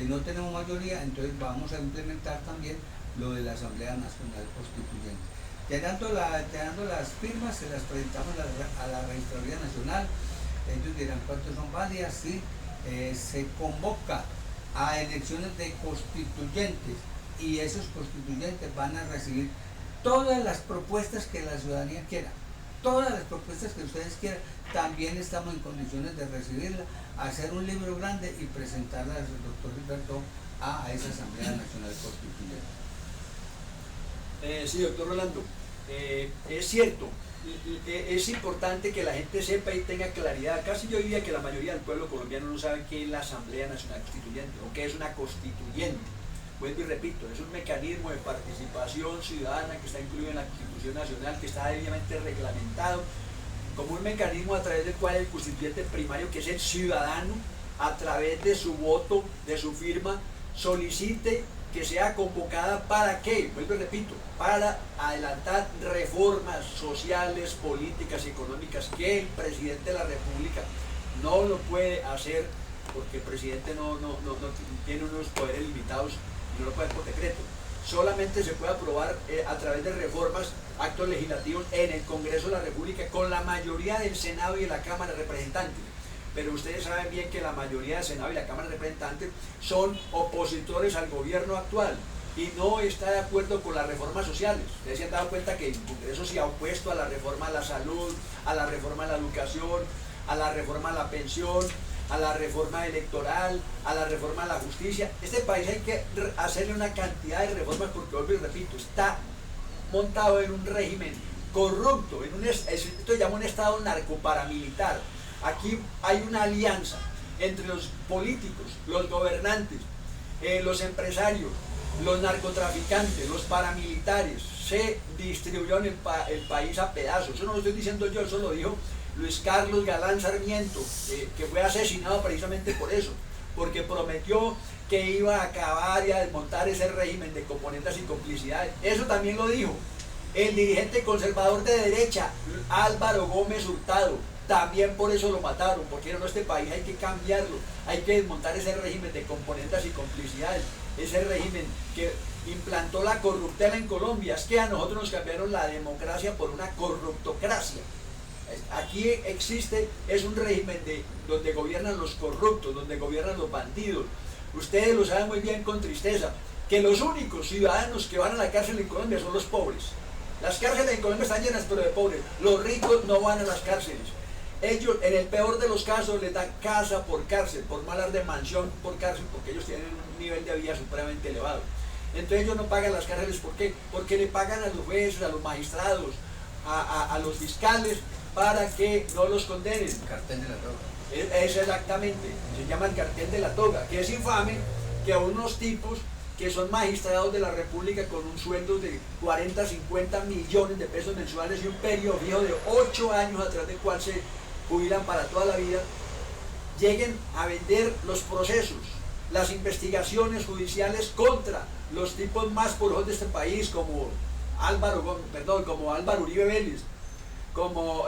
no tenemos mayoría, entonces vamos a implementar también lo de la Asamblea Nacional Constituyente. Teniendo las firmas, se las presentamos a la Registraduría Nacional. Ellos dirán cuántos son válidas. Sí, se convoca a elecciones de constituyentes, y esos constituyentes van a recibir todas las propuestas que la ciudadanía quiera, todas las propuestas que ustedes quieran. También estamos en condiciones de recibirla, hacer un libro grande y presentarla al doctor Gilberto a esa Asamblea Nacional Constituyente. Sí, doctor Rolando, es cierto, es importante que la gente sepa y tenga claridad. Casi yo diría que la mayoría del pueblo colombiano no sabe qué es la Asamblea Nacional Constituyente o qué es una constituyente. Vuelvo y repito, es un mecanismo de participación ciudadana que está incluido en la Constitución Nacional, que está debidamente reglamentado como un mecanismo a través del cual el constituyente primario, que es el ciudadano, a través de su voto, de su firma, solicite que sea convocada. ¿Para qué? Vuelvo y repito, para adelantar reformas sociales, políticas y económicas que el presidente de la República no lo puede hacer, porque el presidente no tiene unos poderes limitados y no lo puede hacer por decreto. Solamente se puede aprobar a través de reformas, actos legislativos en el Congreso de la República, con la mayoría del Senado y de la Cámara de Representantes. Pero ustedes saben bien que la mayoría del Senado y la Cámara de Representantes son opositores al gobierno actual y no está de acuerdo con las reformas sociales. Ustedes se han dado cuenta que el Congreso se ha opuesto a la reforma a la salud, a la reforma a la educación, a la reforma a la pensión, a la reforma electoral, a la reforma a la justicia. Este país hay que hacerle una cantidad de reformas, porque, vuelvo y repito, está montado en un régimen corrupto, esto se llama un estado narcoparamilitar. Aquí hay una alianza entre los políticos, los gobernantes los empresarios, los narcotraficantes, los paramilitares, se distribuyó el país a pedazos. Eso no lo estoy diciendo yo, eso lo dijo Luis Carlos Galán Sarmiento, que fue asesinado precisamente por eso, porque prometió que iba a acabar y a desmontar ese régimen de componendas y complicidades. Eso también lo dijo el dirigente conservador de derecha, Álvaro Gómez Hurtado. También por eso lo mataron, porque no, este país hay que cambiarlo, hay que desmontar ese régimen de componendas y complicidades, ese régimen que implantó la corruptela en Colombia. Es que a nosotros nos cambiaron la democracia por una corruptocracia. Aquí existe, es un régimen donde gobiernan los corruptos, donde gobiernan los bandidos. Ustedes lo saben muy bien con tristeza, que los únicos ciudadanos que van a la cárcel en Colombia son los pobres. Las cárceles en Colombia están llenas pero de pobres, los ricos no van a las cárceles. Ellos, en el peor de los casos, les dan casa por cárcel, por no hablar de mansión por cárcel, porque ellos tienen un nivel de vida supremamente elevado. Entonces ellos no pagan las cárceles, ¿por qué? Porque le pagan a los jueces, a los magistrados, a los fiscales, para que no los condenen. El cartel de la toga. Es exactamente, se llama el cartel de la toga, que es infame que a unos tipos que son magistrados de la República con un sueldo de 40, 50 millones de pesos mensuales y un periodo fijo de 8 años atrás del cual se jubilan para toda la vida, lleguen a vender los procesos, las investigaciones judiciales contra los tipos más poderosos de este país, como Álvaro Uribe Vélez, como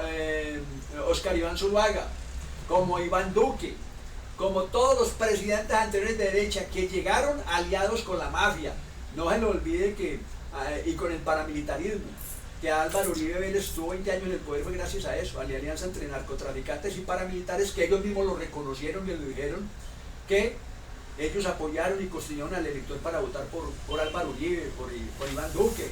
Oscar Iván Zuluaga, como Iván Duque, como todos los presidentes anteriores de derecha que llegaron aliados con la mafia. No se le olvide que, y con el paramilitarismo, que Álvaro Uribe Vélez estuvo 20 años en el poder fue gracias a eso, a la alianza entre narcotraficantes y paramilitares, que ellos mismos lo reconocieron y lo dijeron, que ellos apoyaron y construyeron al elector para votar por Álvaro Uribe, por Iván Duque,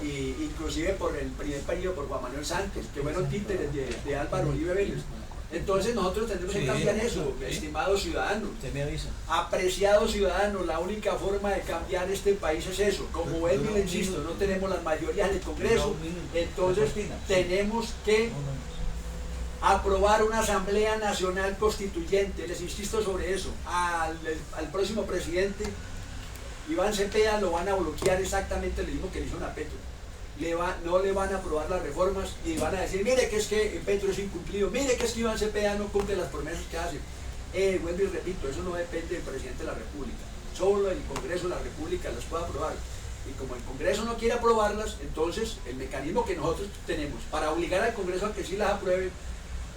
y inclusive por el primer periodo por Juan Manuel Santos, que fueron títeres de Álvaro Uribe Vélez. Entonces nosotros tenemos que cambiar eso, estimados ciudadanos, apreciados ciudadanos. La única forma de cambiar este país es eso. Como él le insisto, no tenemos las mayorías en el Congreso, entonces tenemos que aprobar una Asamblea Nacional Constituyente. Les insisto sobre eso. Al próximo presidente, Iván Cepeda, lo van a bloquear exactamente lo mismo que le hicieron a Petro. No le van a aprobar las reformas y van a decir, mire que es que Petro es incumplido, mire que es que Iván Cepeda no cumple las promesas que hace. Vuelvo y repito, eso no depende del presidente de la República, solo el Congreso de la República las puede aprobar. Y como el Congreso no quiere aprobarlas, entonces el mecanismo que nosotros tenemos para obligar al Congreso a que sí las apruebe,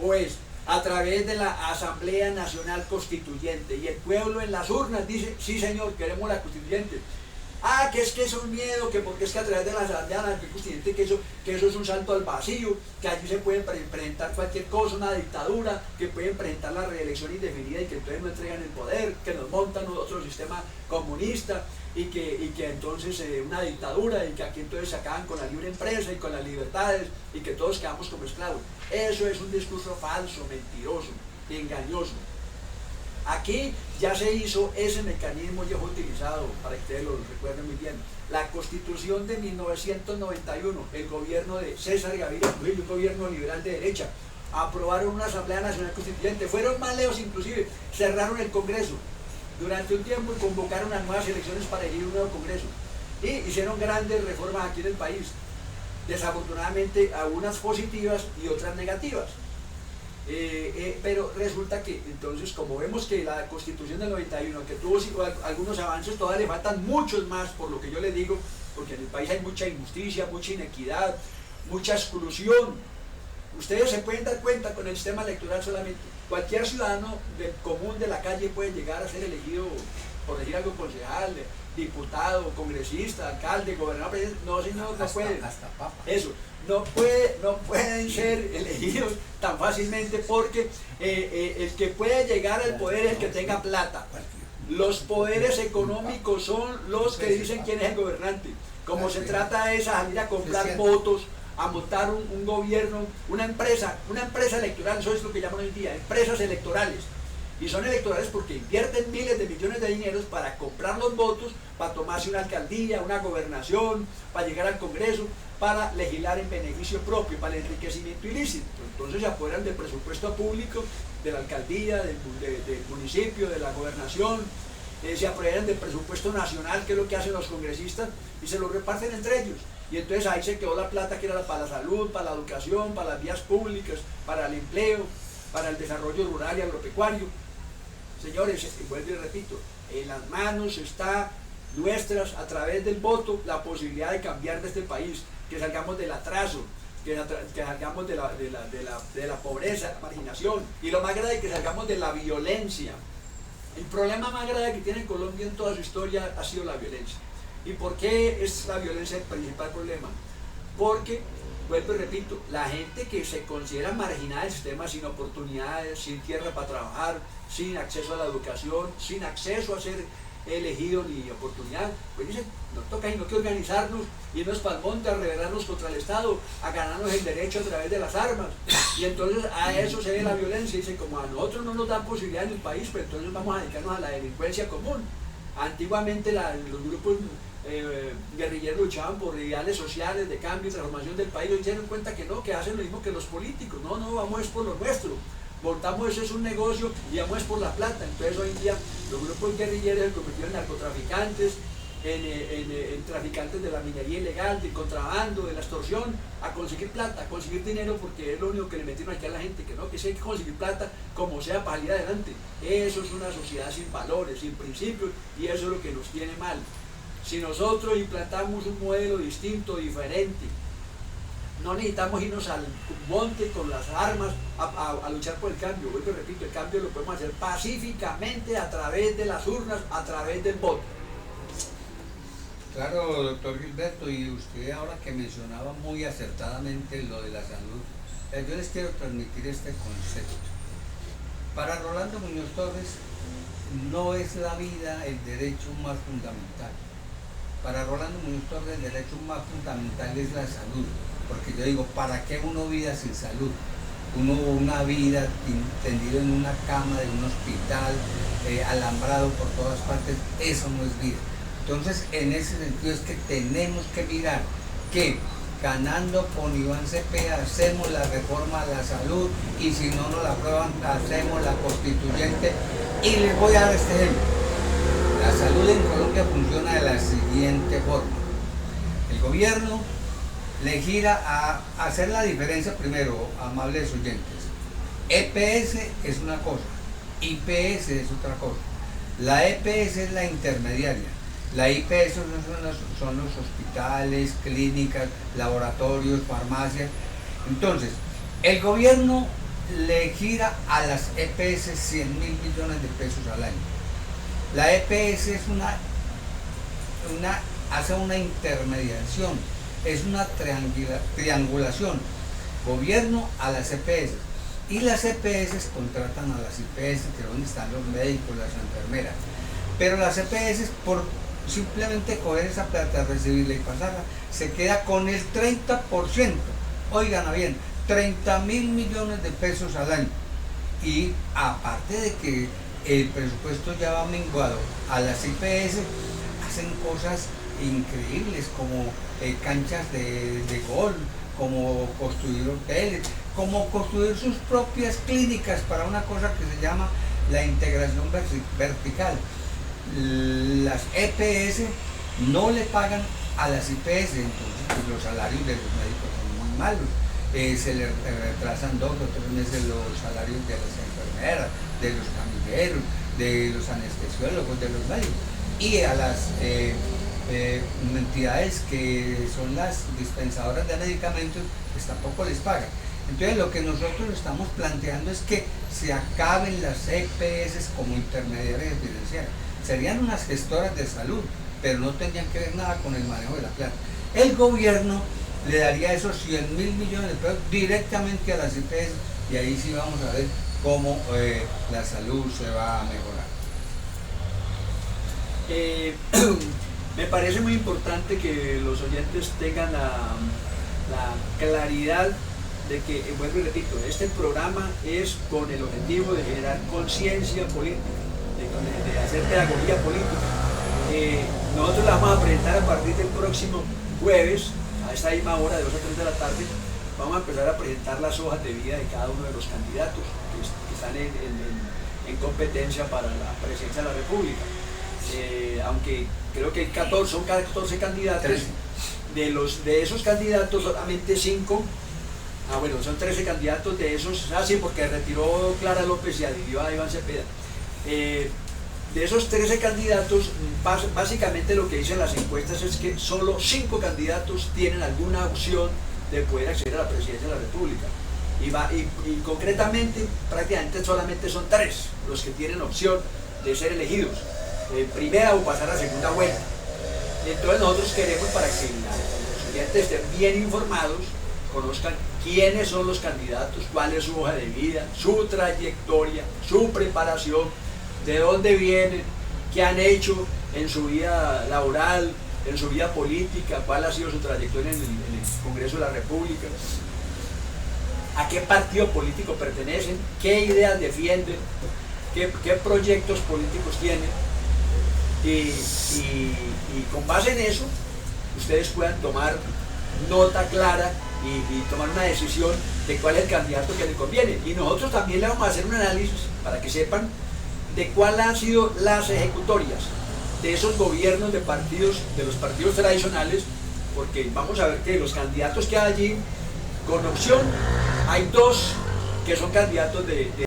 o es a través de la Asamblea Nacional Constituyente, y el pueblo en las urnas dice, sí señor, queremos la constituyente. Que es un miedo, que porque es que a través de la Asamblea Nacional Constituyente, que eso es un salto al vacío, que allí se puede presentar cualquier cosa, una dictadura, que pueden presentar la reelección indefinida y que entonces no entregan el poder, que nos montan otro sistema comunista y que entonces una dictadura, y que aquí entonces se acaban con la libre empresa y con las libertades y que todos quedamos como esclavos. Eso es un discurso falso, mentiroso, engañoso. Aquí ya se hizo ese mecanismo, ya fue utilizado, para que ustedes lo recuerden muy bien. La Constitución de 1991, el gobierno de César Gaviria, un gobierno liberal de derecha, aprobaron una Asamblea Nacional Constituyente, fueron más lejos inclusive, cerraron el Congreso durante un tiempo y convocaron a nuevas elecciones para elegir un nuevo Congreso. Y hicieron grandes reformas aquí en el país, desafortunadamente algunas positivas y otras negativas. Pero resulta que entonces, como vemos que la Constitución del 91, que tuvo algunos avances, todavía le faltan muchos más, por lo que yo les digo, porque en el país hay mucha injusticia, mucha inequidad, mucha exclusión. Ustedes se pueden dar cuenta con el sistema electoral solamente. Cualquier ciudadano común de la calle puede llegar a ser elegido, por decir algo, concejal, diputado, congresista, alcalde, gobernador, presidente. No, señor, no pueden. Hasta papa. Eso. No pueden ser elegidos tan fácilmente, porque el que puede llegar al poder es el que tenga plata. Los poderes económicos son los que dicen quién es el gobernante. Como se trata de salir a comprar votos, a montar un gobierno, una empresa electoral, eso es lo que llaman hoy en día, empresas electorales. Y son electorales porque invierten miles de millones de dineros para comprar los votos, para tomarse una alcaldía, una gobernación, para llegar al Congreso, para legislar en beneficio propio, para el enriquecimiento ilícito. Entonces se apoderan del presupuesto público, de la alcaldía, del municipio, de la gobernación, se aprueban del presupuesto nacional, que es lo que hacen los congresistas, y se lo reparten entre ellos. Y entonces ahí se quedó la plata que era para la salud, para la educación, para las vías públicas, para el empleo, para el desarrollo rural y agropecuario. Señores, vuelvo y repito, en las manos está nuestras, a través del voto, la posibilidad de cambiar de este país, que salgamos del atraso, que salgamos de la pobreza, la marginación, y lo más grave, que salgamos de la violencia. El problema más grave que tiene Colombia en toda su historia ha sido la violencia. ¿Y por qué es la violencia el principal problema? Porque, vuelvo y repito, la gente que se considera marginada del sistema, sin oportunidades, sin tierra para trabajar, sin acceso a la educación, sin acceso a ser elegido ni oportunidad, pues dicen, nos toca y no que organizarnos, irnos para el monte a rebelarnos contra el Estado, a ganarnos el derecho a través de las armas. Y entonces a eso se ve la violencia. Dice, como a nosotros no nos dan posibilidad en el país, pues entonces vamos a dedicarnos a la delincuencia común. Antiguamente los grupos guerrilleros luchaban por ideales sociales de cambio y transformación del país. Hoy se dieron cuenta que no, que hacen lo mismo que los políticos. No, vamos es por lo nuestro. Montamos eso, es un negocio y vamos es por la plata. Entonces hoy en día los grupos guerrilleros se convirtieron en narcotraficantes, en traficantes de la minería ilegal, del contrabando, de la extorsión, a conseguir plata, a conseguir dinero, porque es lo único que le metieron aquí a la gente, que no, que sí hay que conseguir plata como sea para salir adelante. Eso es una sociedad sin valores, sin principios, y eso es lo que nos tiene mal. Si nosotros implantamos un modelo distinto, diferente, no necesitamos irnos al monte con las armas a luchar por el cambio. Vuelvo y repito, el cambio lo podemos hacer pacíficamente a través de las urnas, a través del voto. Claro, doctor Gilberto, y usted ahora que mencionaba muy acertadamente lo de la salud, yo les quiero transmitir este concepto. Para Rolando Muñoz Torres, no es la vida el derecho más fundamental. Para Rolando Muñoz Torres, el derecho más fundamental es la salud. Porque yo digo, ¿para qué uno vida sin salud? Una vida tendido en una cama de un hospital, alambrado por todas partes, eso no es vida. Entonces, en ese sentido es que tenemos que mirar que ganando con Iván Cepeda hacemos la reforma a la salud, y si no nos la aprueban, hacemos la constituyente. Y les voy a dar este ejemplo. La salud en Colombia funciona de la siguiente forma. El gobierno le gira a hacer la diferencia primero, amables oyentes. EPS es una cosa, IPS es otra cosa. La EPS es la intermediaria. La IPS son los hospitales, clínicas, laboratorios, farmacias. Entonces, el gobierno le gira a las EPS 100.000 millones de pesos al año. La EPS es hace una intermediación, es una triangulación, gobierno a las EPS, y las EPS contratan a las IPS, que es donde están los médicos, las enfermeras, pero las EPS, por simplemente coger esa plata, recibirla y pasarla, se queda con el 30%, oigan bien, 30.000 millones de pesos al año. Y aparte de que el presupuesto ya va menguado, a las IPS hacen cosas increíbles como canchas de golf, como construir hoteles, como construir sus propias clínicas para una cosa que se llama la integración vertical. Las EPS no le pagan a las IPS, entonces pues, los salarios de los médicos son muy malos. Se le retrasan 2 o 3 meses los salarios de las enfermeras, de los camilleros, de los anestesiólogos, de los médicos. Y a las entidades que son las dispensadoras de medicamentos, pues tampoco les pagan. Entonces lo que nosotros estamos planteando es que se acaben las EPS como intermediarias financieras. Serían unas gestoras de salud, pero no tendrían que ver nada con el manejo de la plata. El gobierno le daría esos 100.000 millones de pesos directamente a las IPS, y ahí sí vamos a ver cómo la salud se va a mejorar. Me parece muy importante que los oyentes tengan la claridad de que, vuelvo y repito, este programa es con el objetivo de generar conciencia política, de hacer pedagogía política. Nosotros la vamos a presentar a partir del próximo jueves, a esta misma hora, de 2 a 3 de la tarde. Vamos a empezar a presentar las hojas de vida de cada uno de los candidatos que están en competencia para la presidencia de la República. aunque creo que hay 14, son 14 candidatos. 13. De esos candidatos solamente 5, bueno, son 13 candidatos, de esos, sí, porque retiró Clara López y adhirió a Iván Cepeda. De esos 13 candidatos, básicamente lo que dicen las encuestas es que solo 5 candidatos tienen alguna opción de poder acceder a la presidencia de la República. Y concretamente, prácticamente solamente son 3 los que tienen opción de ser elegidos en primera o pasar a segunda vuelta. Entonces nosotros queremos, para que los estudiantes estén bien informados, conozcan quiénes son los candidatos, cuál es su hoja de vida, su trayectoria, su preparación, de dónde vienen, qué han hecho en su vida laboral, en su vida política, cuál ha sido su trayectoria en el Congreso de la República, a qué partido político pertenecen, qué ideas defienden, qué proyectos políticos tienen, y con base en eso ustedes puedan tomar nota clara y tomar una decisión de cuál es el candidato que les conviene. Y nosotros también le vamos a hacer un análisis para que sepan de cuáles han sido las ejecutorias de esos gobiernos de los partidos tradicionales, porque vamos a ver que los candidatos que hay allí, con opción, hay 2 que son candidatos de